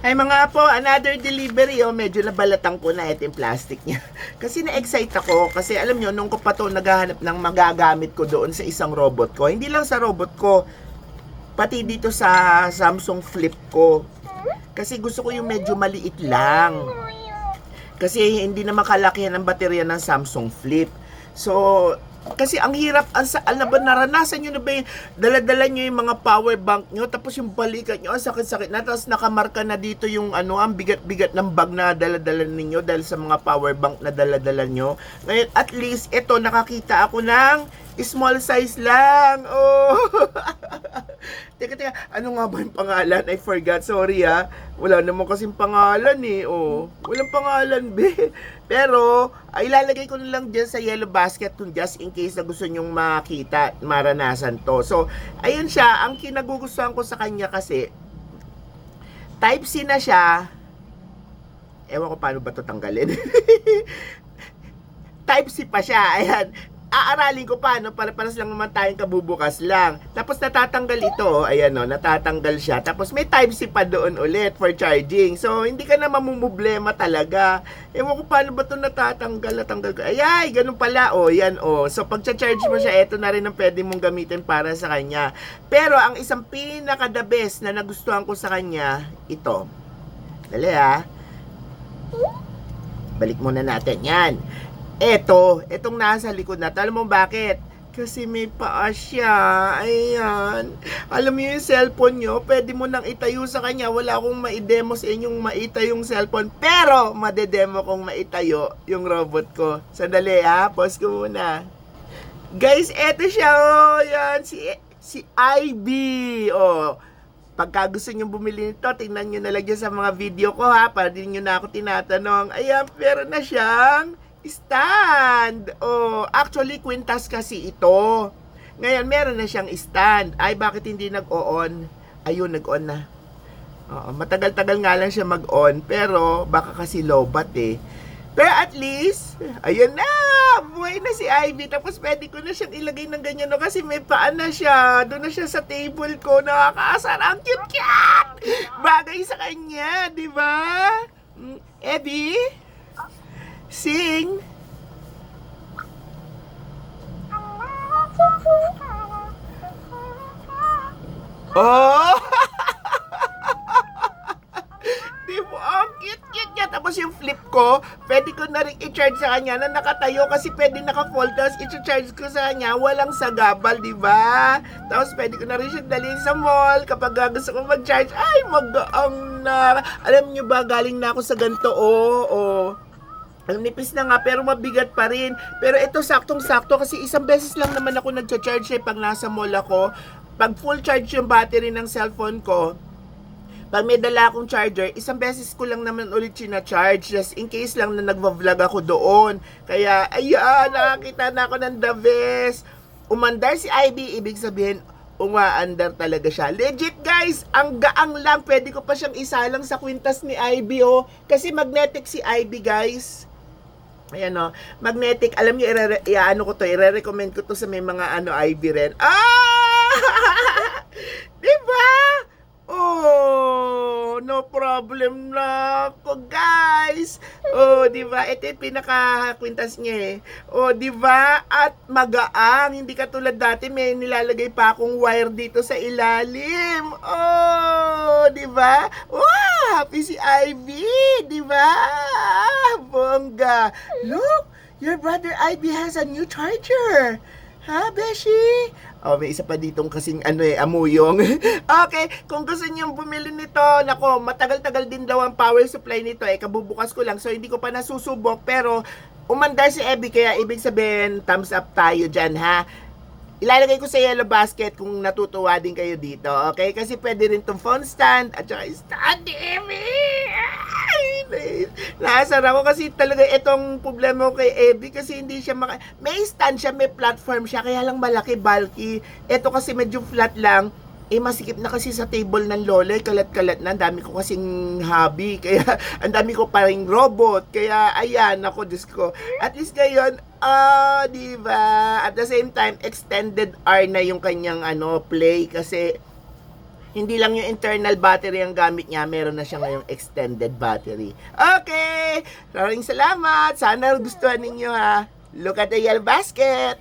Ay mga po, another delivery. Oh, medyo nabalatan ko na ito yung plastic niya. Kasi na-excite ako. Kasi alam nyo, nung ko pa to naghahanap ng magagamit ko doon sa isang robot ko. Hindi lang sa robot ko, pati dito sa Samsung Flip ko. Kasi gusto ko yung medyo maliit lang. Kasi hindi na makalakihan ang baterya ng Samsung Flip. So, kasi ang hirap, alam ba, naranasan nyo na ba yung dala-dala nyo yung mga power bank nyo, tapos yung balikat nyo, ang sakit-sakit na, tapos nakamarka na dito yung ang bigat-bigat ng bag na dala-dala ninyo dahil sa mga power bank na dala-dala nyo. Ngayon, at least, ito, nakakita ako ng small size lang. Oh! Teka, ano nga ba yung pangalan? I forgot, sorry ah. Wala naman kasing pangalan eh. Oh, walang pangalan, be. Pero, ilalagay ko na lang dyan sa yellow basket kung just in case na gusto nyong makita, maranasan to. So, ayun siya. Ang kinagugustuhan ko sa kanya kasi, type C na siya. Ewan ko paano ba ito tanggalin. Type C pa siya. Ayan. Aaralin ko paano, para lang naman tayong kabubukas lang. Tapos natatanggal ito, ayan o, natatanggal siya. Tapos may type C pa doon ulit for charging. So, hindi ka na mamumblema talaga. Ewan ko paano ba ito natanggal ko. Ayay, ganun pala, o, yan o. So, pag charge mo siya, ito na rin ang pwede mong gamitin para sa kanya. Pero, ang isang pinaka-the best na nagustuhan ko sa kanya, ito. Dali ha. Balik muna natin, yan. Etong nasa likod na. Alam mo bakit? Kasi may paa siya. Ayan. Alam mo yung cellphone nyo, pwede mo nang itayo sa kanya. Wala akong maidemo sa inyong maitayo yung cellphone. Pero, madedemo kong maitayo yung robot ko. Sandali ha, pause ko muna. Guys, eto siya. Oh, yan. Si Ivy. Oh. Pagka gusto nyo bumili nito, tingnan nyo na lang sa mga video ko ha. Para din nyo na ako tinatanong. Ayan, pero na siyang stand. Oh, actually, kwintas kasi ito. Ngayon, meron na siyang stand. Ay, bakit hindi nag-on? Ayun, nag-on na. Oo, matagal-tagal nga lang siya mag-on. Pero, baka kasi lobat eh. Pero at least, ayun na. Buhay na si Ivy. Tapos, pwede ko na siyang ilagay ng ganyan. No? Kasi may paan na siya. Doon na siya sa table ko. Nakakaasar. Ang cute-cute. Bagay sa kanya, di ba? Abby? Sing. Oh! Di mo, ang cute niya. Tapos yung flip ko, pwede ko na rin i-charge sa kanya na nakatayo kasi pwede naka-fold. Tapos i-charge ko sa kanya, walang sagabal, di ba? Tapos pwede ko na rin siya dalhin sa mall kapag gusto ko mag-charge. Ay, magaang na. Alam nyo ba, galing na ako sa ganito, oh. Ang nipis na nga, pero mabigat pa rin. Pero ito, saktong-sakto, kasi isang beses lang naman ako nag-charge pag nasa mall ako. Pag full charge yung battery ng cellphone ko, pag may dala akong charger, isang beses ko lang naman ulit sina-charge. Just in case lang na nagva-vlog ako doon. Kaya, ayan, nakakita na ako ng the best. Umandar si Ivy, ibig sabihin, umaandar talaga siya. Legit guys, ang gaang lang. Pwede ko pa siyang isalang sa kwintas ni Ivy, oh. Kasi magnetic si Ivy, guys. Ayan o, magnetic. Alam niyo, i-recommend ko to sa may mga Ivy rin. Diba? Oh, no problem na ako, guys. Oh, diba? Ito yung pinaka-kwintas niya eh. Oh, diba? At magaang. Hindi katulad dati, may nilalagay pa akong wire dito sa ilalim. Oh, diba? Wow, happy si Ivy. Diba? Bongga. Look, your brother Ivy has a new charger. Ha, Beshi? Oh, may isa pa ditong kasing amuyong. Okay, kung gusto niyo bumili nito, nako, matagal-tagal din daw ang power supply nito eh. Kabubukas ko lang, so hindi ko pa nasusubok. Pero, umandar si Abby, kaya ibig sabihin, thumbs up tayo dyan, ha? Ilalagay ko sa yellow basket kung natutuwa din kayo dito, okay? Kasi pwede rin tong phone stand at saka stand, Abby! Naasar ako kasi talaga itong problema ko kay Abby kasi hindi siya may stand siya, may platform siya, kaya lang malaki, bulky. Ito kasi medyo flat lang. Masikip na kasi sa table ng lola, kalat-kalat na. Ang dami ko kasing hobby, kaya ang dami ko pa ring robot. Kaya ayan, ako, Diyos ko. At least ngayon, diba? At the same time, extended R na yung kanyang play kasi Hindi lang yung internal battery ang gamit niya, meron na siya ngayong extended battery. Okay! Maraming salamat! Sana gustuhan ninyo ha! Look at the yellow basket!